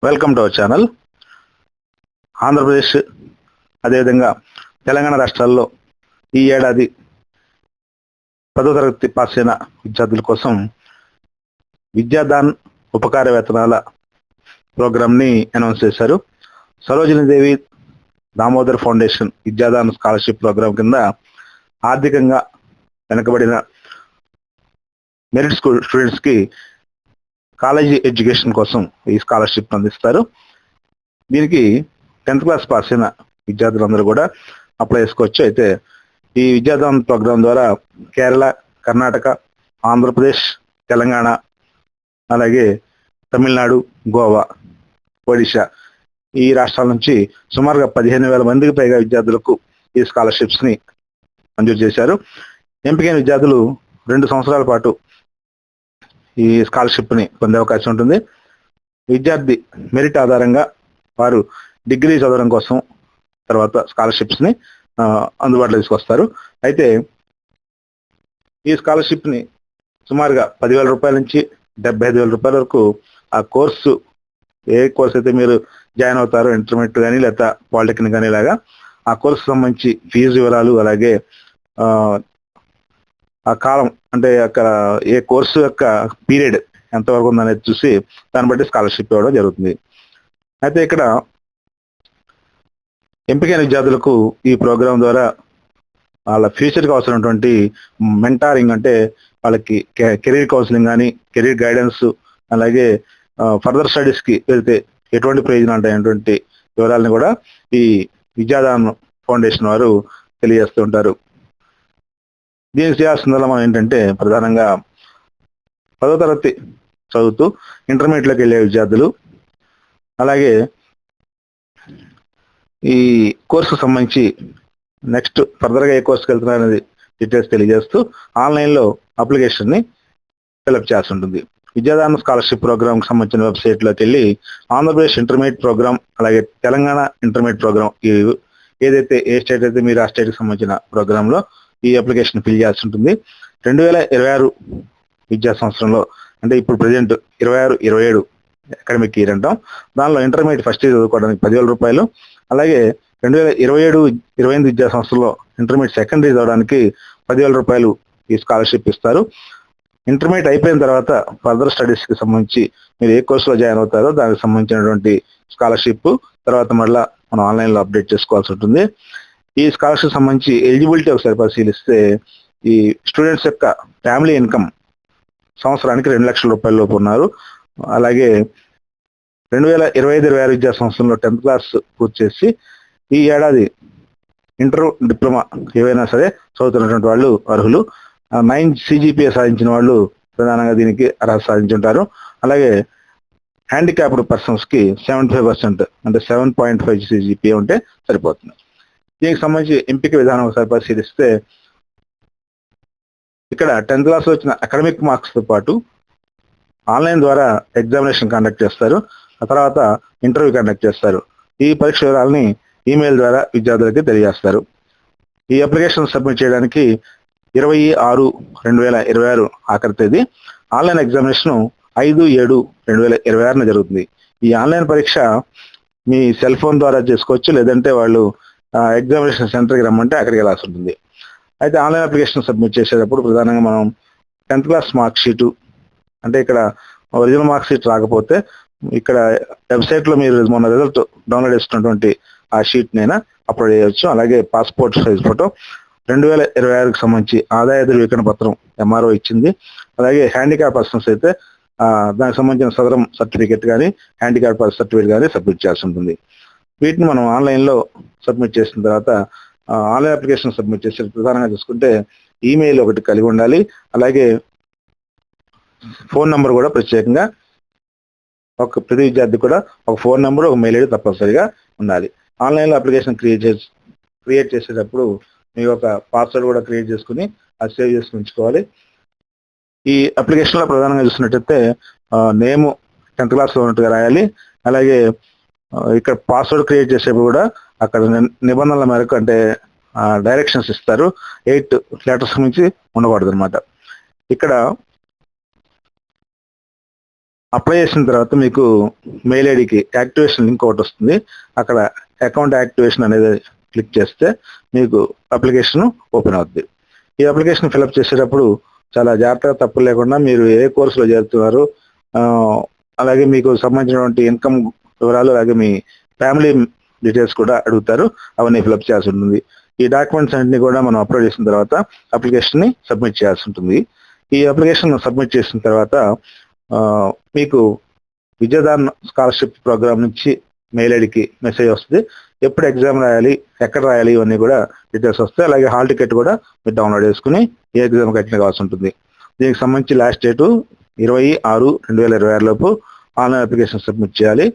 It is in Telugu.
Welcome to our channel. Andhra Pradesh అదేవిధంగా తెలంగాణ రాష్ట్రాల్లో ఈ ఏడాది 10వ తరగతి పాస్ అయిన విద్యార్థుల కోసం విద్యాదాన్ ఉపకార వేతనాల ప్రోగ్రామ్ని అనౌన్స్ చేశారు. Sarojini Devi Damodar foundation Vidyadaan scholarship programme కింద ఆర్థికంగా వెనకబడిన మెరిట్ స్టూడెంట్స్కి కాలేజీ ఎడ్యుకేషన్ కోసం ఈ స్కాలర్షిప్ అందిస్తారు. దీనికి 10th క్లాస్ పాస్ అయిన విద్యార్థులందరూ కూడా అప్లై చేసుకోవచ్చు. అయితే ఈ విద్యాదాన్ ప్రోగ్రాం ద్వారా కేరళ, కర్ణాటక, ఆంధ్రప్రదేశ్, తెలంగాణ, అలాగే తమిళనాడు, గోవా, ఒడిశా ఈ రాష్ట్రాల నుంచి సుమారుగా 15,000 మందికి పైగా విద్యార్థులకు ఈ స్కాలర్షిప్స్ని మంజూరు చేశారు. ఎంపికైన విద్యార్థులు 2 సంవత్సరాల పాటు ఈ స్కాలర్షిప్ని పొందే అవకాశం ఉంటుంది. విద్యార్థి మెరిట్ ఆధారంగా వారు డిగ్రీ చదవడం కోసం తర్వాత స్కాలర్షిప్స్ని అందుబాటులో తీసుకొస్తారు. అయితే ఈ స్కాలర్షిప్ని సుమారుగా 10,000 రూపాయల నుంచి 75,000 రూపాయల వరకు ఆ కోర్సు ఏ కోర్స్ అయితే మీరు జాయిన్ అవుతారో, ఇంటర్మీడియట్ కానీ లేదా పాలిటెక్నిక్ కానీ ఇలాగా ఆ కోర్సు సంబంధించి ఫీజు వివరాలు, అలాగే ఆ కాలం అంటే అక్కడ ఏ కోర్సు యొక్క పీరియడ్ ఎంతవరకు ఉందనేది చూసి దాన్ని బట్టి స్కాలర్షిప్ ఇవ్వడం జరుగుతుంది. అయితే ఇక్కడ ఎంపికైన విద్యార్థులకు ఈ ప్రోగ్రాం ద్వారా వాళ్ళ ఫ్యూచర్కి అవసరమైనటువంటి మెంటారింగ్, అంటే వాళ్ళకి కెరీర్ కౌన్సిలింగ్ కానీ, కెరీర్ గైడెన్స్, అలాగే ఫర్దర్ స్టడీస్కి వెళ్తే ఎటువంటి ప్రయోజనాలు ఉంటాయనేటువంటి వివరాలను కూడా ఈ విద్యాదాన్ ఫౌండేషన్ వారు తెలియజేస్తూ ఉంటారు. దీనికి చేయాల్సిందల్లా మనం ఏంటంటే ప్రధానంగా 10వ తరగతి చదువుతూ ఇంటర్మీడియట్లోకి వెళ్ళే విద్యార్థులు, అలాగే ఈ కోర్సుకు సంబంధించి నెక్స్ట్ ఫర్దర్గా ఏ కోర్సుకి వెళ్తున్నారు అనేది డీటెయిల్స్ తెలియజేస్తూ ఆన్లైన్లో అప్లికేషన్ని ఫిలప్ చేయాల్సి ఉంటుంది. విద్యాదాన్ స్కాలర్షిప్ ప్రోగ్రామ్కి సంబంధించిన వెబ్సైట్లోకి వెళ్ళి ఆంధ్రప్రదేశ్ ఇంటర్మీడియట్ ప్రోగ్రామ్, అలాగే తెలంగాణ ఇంటర్మీడియట్ ప్రోగ్రామ్, ఏదైతే ఏ స్టేట్ అయితే మీరు ఆ స్టేట్కి సంబంధించిన ప్రోగ్రాంలో ఈ అప్లికేషన్ ఫిల్ చేయాల్సి ఉంటుంది. 2026 విద్యా సంవత్సరంలో, అంటే ఇప్పుడు ప్రజెంట్ 26-27 అకాడమిక్ ఇయర్ అంటాం, దానిలో ఇంటర్మీడియట్ ఫస్ట్ ఇయర్ చదువుకోవడానికి 10,000 రూపాయలు, అలాగే 2027-28 విద్యా సంవత్సరంలో ఇంటర్మీడియట్ సెకండ్ ఇయర్ చదవడానికి 10,000 రూపాయలు ఈ స్కాలర్షిప్ ఇస్తారు. ఇంటర్మీడియట్ అయిపోయిన తర్వాత ఫర్దర్ స్టడీస్కి సంబంధించి మీరు ఏ కోర్సులో జాయిన్ అవుతారో దానికి సంబంధించినటువంటి స్కాలర్షిప్ తర్వాత మళ్ళీ మనం ఆన్లైన్లో అప్డేట్ చేసుకోవాల్సి ఉంటుంది. ఈ స్కాలర్షిప్ సంబంధించి ఎలిజిబిలిటీ ఒకసారి పరిశీలిస్తే ఈ స్టూడెంట్స్ యొక్క ఫ్యామిలీ ఇన్కమ్ సంవత్సరానికి 2 లక్షల రూపాయల లోపు ఉన్నారు. అలాగే 2025-26 విద్యా సంవత్సరంలో 10th క్లాస్ పూర్తి చేసి ఈ ఏడాది ఇంటర్, డిప్లొమా ఏవైనా సరే చదువుతున్నటువంటి వాళ్ళు అర్హులు. 9 CGPA సాధించిన వాళ్ళు ప్రధానంగా దీనికి అర్హత సాధించుంటారు. అలాగే హ్యాండిక్యాప్డ్ పర్సన్స్కి 75%, అంటే 7.5 CGPA ఉంటే సరిపోతుంది. దీనికి సంబంధించి ఎంపిక విధానం ఒకసారి పరిశీలిస్తే ఇక్కడ 10th క్లాస్లో వచ్చిన అకాడమిక్ మార్క్స్తో పాటు ఆన్లైన్ ద్వారా ఎగ్జామినేషన్ కండక్ట్ చేస్తారు. ఆ తర్వాత ఇంటర్వ్యూ కండక్ట్ చేస్తారు. ఈ పరీక్ష వివరాలని ఈమెయిల్ ద్వారా విద్యార్థులకి తెలియజేస్తారు. ఈ అప్లికేషన్ సబ్మిట్ చేయడానికి 26/6/2026 ఆఖరి తేదీ. ఆన్లైన్ ఎగ్జామినేషన్ 5/7/2026 జరుగుతుంది. ఈ ఆన్లైన్ పరీక్ష మీ సెల్ ఫోన్ ద్వారా చేసుకోవచ్చు, లేదంటే వాళ్ళు ఎగ్జామినేషన్ సెంటర్కి రమ్మంటే అక్కడికి వెళ్ళాల్సి ఉంటుంది. అయితే ఆన్లైన్ అప్లికేషన్ సబ్మిట్ చేసేటప్పుడు ప్రధానంగా మనం 10th క్లాస్ మార్క్ షీటు, అంటే ఇక్కడ ఒరిజినల్ మార్క్ షీట్ రాకపోతే ఇక్కడ వెబ్సైట్లో మీరు మొన్న రిజల్ట్ డౌన్లోడ్ చేసుకున్నటువంటి ఆ షీట్నైనా అప్లోడ్ చేయవచ్చు. అలాగే పాస్పోర్ట్ సైజ్ ఫోటో, 2026కి సంబంధించి ఆదాయ ధృవీకరణ పత్రం MRO ఇచ్చింది, అలాగే హ్యాండిక్యాప్ పర్సన్స్ అయితే దానికి సంబంధించిన సదరం సర్టిఫికేట్ కానీ, హ్యాండిక్యాప్ సర్టిఫికేట్ కానీ సబ్మిట్ చేయాల్సి ఉంటుంది. వీటిని మనం ఆన్లైన్లో సబ్మిట్ చేసిన తర్వాత ఆన్లైన్ అప్లికేషన్ సబ్మిట్ చేసే ప్రధానంగా చూసుకుంటే ఈమెయిల్ ఒకటి కలిగి ఉండాలి. అలాగే ఫోన్ నెంబర్ కూడా ప్రత్యేకంగా ప్రతి విద్యార్థి కూడా ఒక ఫోన్ నెంబర్, ఒక మెయిల్ ఐడి తప్పనిసరిగా ఉండాలి. ఆన్లైన్లో అప్లికేషన్ క్రియేట్ చేసేటప్పుడు మీ యొక్క పాస్వర్డ్ కూడా క్రియేట్ చేసుకుని అది సేవ్ చేసుకుని ఉంచుకోవాలి. ఈ అప్లికేషన్లో ప్రధానంగా చూసినట్టయితే నేమ్ 10th క్లాస్లో ఉన్నట్టుగా రాయాలి. అలాగే ఇక్కడ పాస్వర్డ్ క్రియేట్ చేసేప్పుడు కూడా అక్కడ నిబంధనల మేరకు, అంటే డైరెక్షన్స్ ఇస్తారు, 8 లెటర్స్ నుంచి ఉండకూడదు అనమాట. ఇక్కడ అప్లై చేసిన తర్వాత మీకు మెయిల్ ఐడికి యాక్టివేషన్ లింక్ ఒకటి వస్తుంది. అక్కడ అకౌంట్ యాక్టివేషన్ అనేది క్లిక్ చేస్తే మీకు అప్లికేషన్ ఓపెన్ అవుతుంది. ఈ అప్లికేషన్ ఫిలప్ చేసేటప్పుడు చాలా జాగ్రత్తగా తప్పులు లేకుండా మీరు ఏ కోర్సులో చేరుతున్నారు, అలాగే మీకు సంబంధించినటువంటి ఇన్కమ్ వివరాలు, అలాగే మీ ఫ్యామిలీ డీటెయిల్స్ కూడా అడుగుతారు. అవన్నీ ఫిలప్ చేయాల్సి ఉంటుంది. ఈ డాక్యుమెంట్స్ అన్నింటినీ కూడా మనం అప్లోడ్ చేసిన తర్వాత అప్లికేషన్ని సబ్మిట్ చేయాల్సి ఉంటుంది. ఈ అప్లికేషన్ సబ్మిట్ చేసిన తర్వాత మీకు విద్యాదాన్ స్కాలర్షిప్ ప్రోగ్రామ్ నుంచి మెయిల్ ఐడికి మెసేజ్ వస్తుంది. ఎప్పుడు ఎగ్జామ్ రాయాలి, ఎక్కడ రాయాలి, ఇవన్నీ కూడా డీటెయిల్స్ వస్తాయి. అలాగే హాల్ టికెట్ కూడా మీరు డౌన్లోడ్ చేసుకుని ఏ ఎగ్జామ్కి అటెండ్ కావాల్సి ఉంటుంది. దీనికి సంబంధించి లాస్ట్ డేటు 26/6/2026 లోపు ఆన్లైన్ అప్లికేషన్ సబ్మిట్ చేయాలి.